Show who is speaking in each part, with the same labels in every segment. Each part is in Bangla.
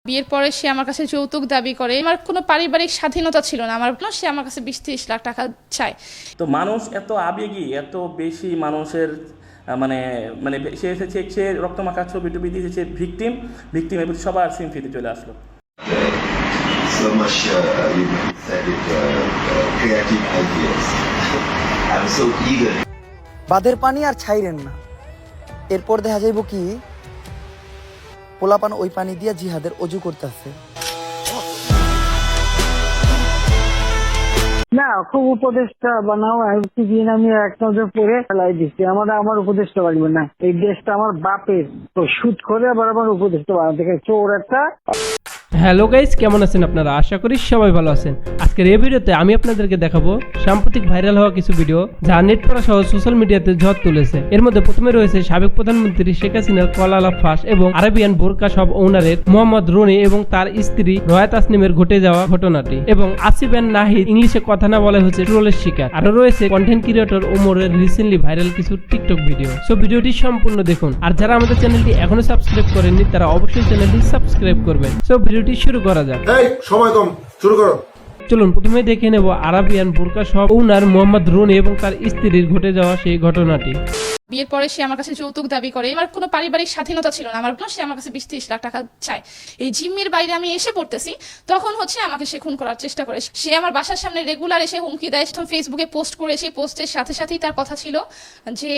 Speaker 1: বিয়ের পরে সে আমার কাছে যৌতুক দাবি করে। আমার কোনো পারিবারিক স্বাধীনতা ছিল না, সে আমার কাছে 20-30 লাখ টাকা চায়।
Speaker 2: তো মানুষ এত আবেগী, এত বেশি মানুষের মানে মানে সে এসেছে, সে রক্তমাখা ছবি টবি দিয়েছে, ভিকটিমের প্রতি সবার সিম্পিতে চলে আসলো।
Speaker 3: So much you said it, creative ideas. I'm so eager.
Speaker 4: বাদের পানি আর ছাইরেন না। এরপর দেখা যাইব কি পোলাপান ওই পানি দিয়া জিহাদের অজু করতেছে।
Speaker 5: না, খুব উপদেশটা বানাও। দিন আমি এক নজর পরে ফেলাই দিচ্ছি, আমার উপদেশটা বাড়বে না। এই দেশটা আমার বাপের, তো শুট করে আবার আমার উপদেশটা বানাতে চোর একটা।
Speaker 6: হ্যালো গাইস, কেমন আছেন আপনারা? আশা করি সবাই ভালো আছেন। আজকের এই ভিডিওতে আমি আপনাদেরকে দেখাবো সাম্প্রতিক ভাইরাল হওয়া কিছু ভিডিও যা নেট পড়া সহ সোশ্যাল মিডিয়াতে ঝড় তুলেছে। এর মধ্যে প্রথমে রয়েছে সাবেক প্রধানমন্ত্রী শেখ হাসিনার কলালাপ ফাঁস এবং আরাবিয়ান বোরকা শপ ওনারের মোহাম্মদ রনি এবং তার স্ত্রী রয়া তাসনিমের ঘটে যাওয়া ঘটনাটি, এবং আসিফ এন্ড নাহিদ ইংলিশে কথা না বলা হচ্ছে ট্রোলের শিকার। আরো রয়েছে কন্টেন্ট ক্রিয়েটর ওমরের রিসেন্টলি ভাইরাল কিছু টিকটক ভিডিও। সো ভিডিওটি সম্পূর্ণ দেখুন, আর যারা আমাদের চ্যানেলটি এখনো সাবস্ক্রাইব করেননি তারা অবশ্যই চ্যানেলটি সাবস্ক্রাইব করবেন। সো ভিডিওটি শুরু করা যাক।
Speaker 7: এই সময় কম, শুরু করো।
Speaker 6: চলুন প্রথমে দেখে নেব আরাবিয়ান বোরকা শপ ওনার মোহাম্মদ রনি এবং তার স্ত্রীর ঘটে যাওয়া সেই ঘটনাটি।
Speaker 1: বিয়ের পরে সে আমার কাছে যৌতুক দাবি করে। আমার কোনো পারিবারিক স্বাধীনতা ছিল না, সে আমার কাছে 20-30 লাখ টাকা চায়। এই জিম্মির বাইরে আমি এসে পড়তেছি, তখন আমাকে সে খুন করার চেষ্টা করে। সে আমার বাসার সামনে রেগুলার এসে হুমকি দেয়, ফেসবুকে পোস্ট করে। সেই পোস্টের সাথে সাথেই তার কথা ছিল যে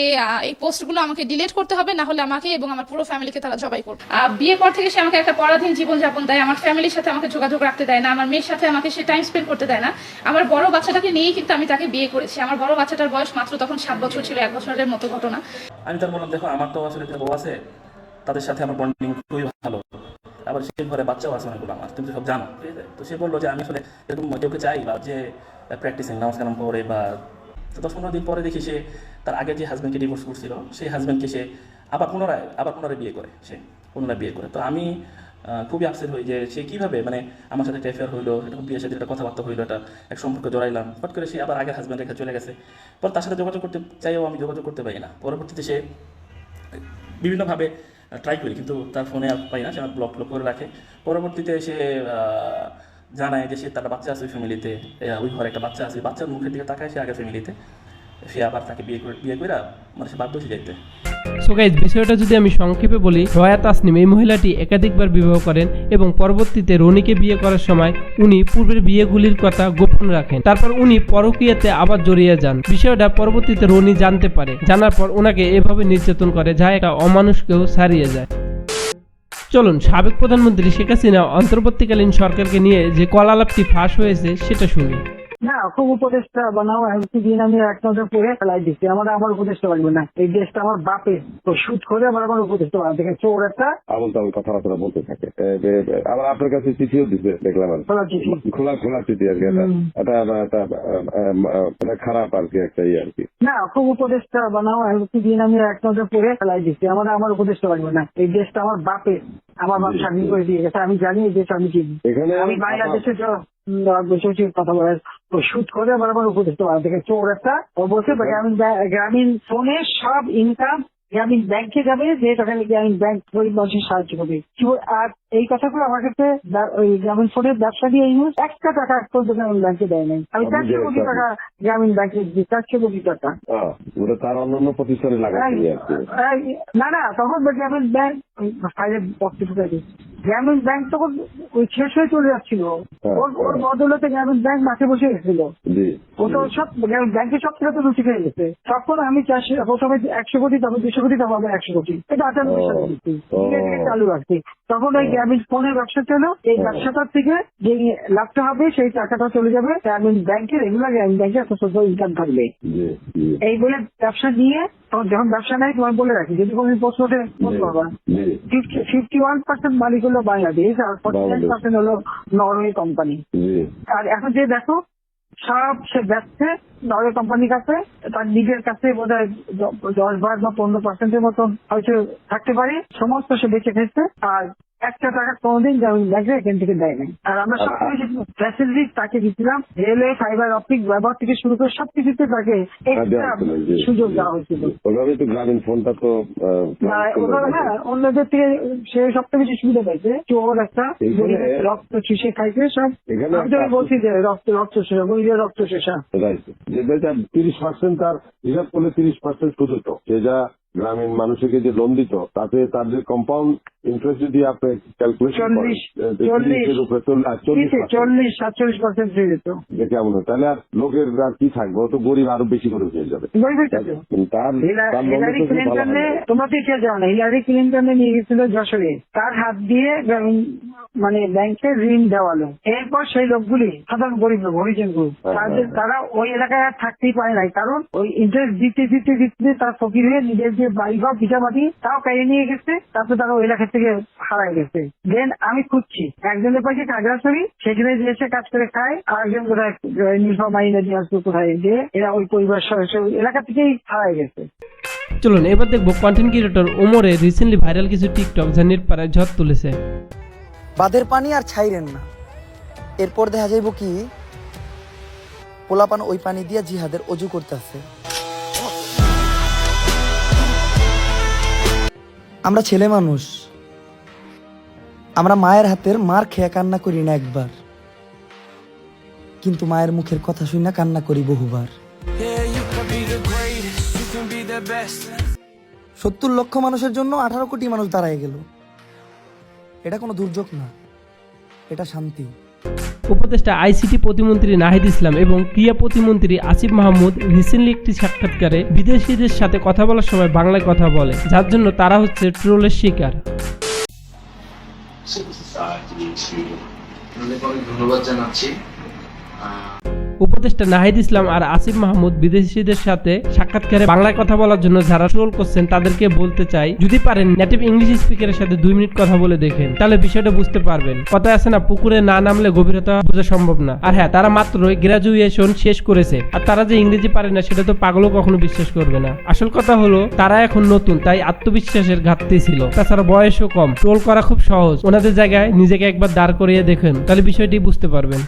Speaker 1: এই পোস্টগুলো আমাকে ডিলিট করতে হবে, না হলে আমাকে এবং আমার পুরো ফ্যামিলিকে তারা জবাই করবে। বিয়ের পর থেকে সে আমাকে একটা পরাধীন জীবনযাপন দেয়। আমার ফ্যামিলির সাথে আমাকে যোগাযোগ রাখতে দেয় না, আমার মেয়ের সাথে আমাকে সে টাইম স্পেন্ড করতে দেয় না। আমার বড় বাচ্চাটাকে নিয়েই কিন্তু আমি তাকে বিয়ে করেছি। আমার বড় বাচ্চাটার বয়স মাত্র তখন 7 বছর ছিল, 1 বছরের মতো ঘটনা।
Speaker 2: আমি তার বললাম, দেখো আমার তো আসলে বউ আছে, তাদের সাথে আমার বন্ডিং খুবই ভালো, আবার সে ঘরে বাচ্চাও আছে অনেকগুলো আমার, তুমি তো সব জানো, ঠিক আছে? তো সে বললো যে আমি আসলে এরকম কেউকে চাই বা যে প্র্যাকটিসিং নামাজ কালাম করে, বা 10-15 দিন পরে দেখি সে তার আগে যে হাজব্যান্ডকে ডিভোর্স করছিল সেই হাজব্যান্ডকে সে আবার পুনরায় বিয়ে করে। তো আমি খুবই আপসেট হই যে সে কীভাবে, মানে আমার সাথে একটা অ্যাফেয়ার হইলো, এরকম বিয়ের সাথে একটা কথাবার্তা হইলো, এটা এক সম্পর্কে জড়াইলাম, হট করে সে আবার আগের হাজব্যান্ড রেখে চলে গেছে। পর তার সাথে যোগাযোগ করতে চাইও আমি যোগাযোগ করতে পারি না। পরবর্তীতে সে বিভিন্নভাবে ট্রাই করি, কিন্তু তার ফোনে আর পাই না, সে আমার ব্লক করে রাখে। পরবর্তীতে সে জানায় যে সে তার বাচ্চা আছে ওই ফ্যামিলিতে, ওই ঘরে একটা বাচ্চা আছে, বাচ্চার মুখের দিকে তাকায় সে আগের ফ্যামিলিতে। সে আবার তাকে বিয়ে করে মানে সে বাধ্য হয়ে যাইতে।
Speaker 6: সো গাইস, বিষয়টা যদি আমি সংক্ষেপে বলি, রয়া তাসনিম এই মহিলাটি একাধিকবার বিবাহ করেন এবং পরবর্তীতে রনিকে বিয়ে করার সময় উনি পূর্বের বিয়েগুলির কথা গোপন রাখেন। তারপর উনি পরকীয়াতে আবার জড়িয়ে যান। বিষয়টা পরবর্তীতে রনি জানতে পারে, জানার পর ওনাকে এভাবে নির্যাতন করে যা একটা অমানুষকেও ছাড়িয়ে যায়। চলুন সাবেক প্রধানমন্ত্রী শেখ হাসিনা অন্তর্বর্তীকালীন সরকারকে নিয়ে যে কলালাপটি ফাঁস হয়েছে সেটা শুনি।
Speaker 5: না, খুব উপদেশটা বানাও। দিন আমি এক নজর পরে ফেলাই দিচ্ছি, আমার উপদেশটা বাড়বে না। এই দেশটা আমার বাপের, তো শুট করে আমার উপদেশটা বানাতে চোর একটা
Speaker 7: আবল তাবল কথাবার্তা বলতে থাকে। আবার আপনার কাছে চিঠিও দিতে দেখলাম, খোলা চিঠি আর কি। এটা খারাপ আর কি, একটা আর কি।
Speaker 5: না, খুব উপদেশটা বানাও। দিন আমি এক নজর পরে ফেলাই দিচ্ছি, আমার উপদেশটা বাড়বে না। এই দেশটা আমার বাপের, আমার বাপ স্বাধীন করে দিয়ে গেছে। আমি জানি এই দেশ আমি চিনি। আমি বাংলাদেশে বসে কথা বলে শুট করে আমার উপদেশটা বানাতে চোর একটা। ও বলছে গ্রামীণ ফোনে সব ইনকাম গ্রামীণ ব্যাংকে যাবে, যে টাকা গ্রামীণ ব্যাংক গরিব মানুষের সাহায্য করবে। আর এই কথাগুলো আমার কাছে ওই গ্রামীণ ফোনের ব্যবসা দিয়ে একটা টাকা পর্যন্ত গ্রামীণ ব্যাংকে দেয় নাই। আমি 400 কোটি টাকা গ্রামীণ ব্যাংকে দিচ্ছি, 400 কোটি টাকা।
Speaker 7: ওটা তার অন্যান্য প্রতিষ্ঠানে লাগাচ্ছি।
Speaker 5: না, তখন গ্রামীণ ব্যাংক গ্রামীণ ব্যাংক তখন ওই শেষ হয়ে চলে যাচ্ছিল। ওর বদলতে গ্রামীণ ব্যাংক মাঠে বসে গেছিল। ও তো সব ব্যাংকের সব থেকে তো রুচি খেয়ে গেছে। তখন আমি প্রথমে 100 কোটি, তারপর 200 কোটি, তারপর 100 কোটি, এটা 98 সালে দিচ্ছি, চালু রাখছি। তখন ওই গ্রামীণ ফোনের ব্যবসা ছিল। এই ব্যবসাটার থেকে যে লাভটা হবে সেই টাকাটা চলে যাবে গ্রামীণ ব্যাংকে, রেগুলার গ্রামীণ ব্যাংকে একটা সোশ্যাল ইনকাম থাকবে। এই বলে ব্যবসা নিয়ে যখন ব্যবসা নেই, তোমার বলে রাখি, যদি কোনো পোস্ট ওঠে ফোন করবা। 51% মালিক হলো বাংলাদেশ, আর 49% হলো নরওয়ে কোম্পানি। আর এখন যে দেখো সব সে ব্যবসা নরওয়ে কোম্পানির কাছে, তার নিজের কাছে বোধ হয় 10 বা 15% মতন হয়তো থাকতে পারে, সমস্ত সে বেঁচে খেয়েছে। আর একটা টাকা কোনোদিন গ্রামীণ ব্যাংকে এখান থেকে দেয় নাই। আর আমরা সবকিছু ফ্যাসিলিটি তাকে দিচ্ছিলাম, রেলওয়ে, ফাইবার অপটিক ব্যবহার থেকে শুরু করে সবকিছুতে তাকে এক্সট্রা সুযোগ দেওয়া হয়েছিল।
Speaker 7: ওইভাবে তো গ্রামীণ ফোনটা তো
Speaker 5: হ্যাঁ, অন্যদের থেকে সে সবথেকে বেশি সুবিধা পাইছে। চোর একটা রক্ত চুষে খাইছে সব। আমি তো বলছি যে রক্ত শোষা, বইলে রক্ত শোষা।
Speaker 7: 30% তার হিসাব করলে 30% সুদ হতো। সে যা গ্রামীণ মানুষকে যে লোন দিত তাতে তার যে কম্পাউন্ড ইন্টারেস্ট যদি আপনি ক্যালকুলেশন করেন
Speaker 5: 40-47% হয়ে যেত।
Speaker 7: কেমন হয় তাহলে আর লোকের আর কি থাকবে, ও তো গরিব আরো বেশি করে হয়ে যাবে।
Speaker 5: হিলারি ক্লিন্টনে তোমরা তো এটা জানো, হিলারি ক্লিন্টনে নিয়ে গেছিল যশোরে, তার হাত দিয়ে মানে ব্যাংকে ঋণ দেওয়ালো। এরপর সেই লোকগুলি সাধারণ গরিব লোক, হরিজন গ্রুপ, তারা ওই এলাকায় আর থাকতেই পারে নাই, কারণ ওই ইন্টারেস্ট দিতে দিতে দিতে তার ফকির হয়ে নিজের যে বাড়ি ঘর পিঠামাটি তাও কেড়ে নিয়ে গেছে। তারপর তারা ওই এলাকা থেকে হারাই গেছে। দেন আমি খুঁজছি একজনের পাশে কাগড়াছড়ি, সেখানে এসে কাজ করে খায়, আর একজন কোথায় নীলফামারী নদী আসবে কোথায়, যে এরা ওই পরিবার সদস্য এলাকা থেকেই হারাই গেছে।
Speaker 6: চলুন এবার দেখবো কন্টেন্ট ক্রিয়েটর ওমরে রিসেন্টলি ভাইরাল কিছু টিকটক যা নেট পাড়ায় ঝড় তুলেছে।
Speaker 4: বাঁধের পানি আর ছাইরেন না, এরপর দেখা যাইব কি পোলাপান ওই পানি দিয়া জিহাদের অজু করতেছে। আমরা ছেলে মানুষ, আমরা মায়ের হাতের মার খেয়ে কান্না করি না একবার, কিন্তু মায়ের মুখের কথা শুনে কান্না করি বহুবার। 70 লক্ষ মানুষের জন্য 18 কোটি মানুষ দাঁড়ায় গেল। এটা কোনো দুর্যোগ না, এটা শান্তি।
Speaker 6: উপদেষ্টা আইসিটি প্রতিমন্ত্রী নাহিদ ইসলাম এবং ক্রীড়া প্রতিমন্ত্রী আসিফ মাহমুদ রিসেন্টলি একটি সাক্ষাৎকারে বিদেশিদের সাথে কথা বলার সময় বাংলায় কথা বলে, যার জন্য তারা হচ্ছে ট্রোলের শিকার।
Speaker 8: ধন্যবাদ জানাচ্ছি।
Speaker 6: উপদেষ্টা নাহিদ ইসলাম আর আসিফ মাহমুদ বিদেশিদের সাথে সাক্ষাৎকারে বাংলায় কথা বলার জন্য যারা ট্রোল করছেন তাদেরকে বলতে চাই, যদি পারেন নেটিভ ইংলিশ স্পিকারের সাথে 2 মিনিট কথা বলে দেখেন, তাহলে বিষয়টা বুঝতে পারবেন। কথা আছে না, পুকুরে না নামলে গভীরতা বোঝা সম্ভব না। আর হ্যাঁ, তারা মাত্রই গ্রাজুয়েশন শেষ করেছে, আর তারা যে ইংরেজি পারে না সেটা তো পাগলও কখনো বিশ্বাস করবে না। আসল কথা হলো তারা এখন নতুন, তাই আত্মবিশ্বাসের ঘাটতি ছিল। তাছাড়া বয়সও কম, ট্রোল করা খুব সহজ। ওনাদের জায়গায় নিজেকে একবার দাঁড় করিয়ে দেখেন, তাহলে বিষয়টি বুঝতে পারবেন।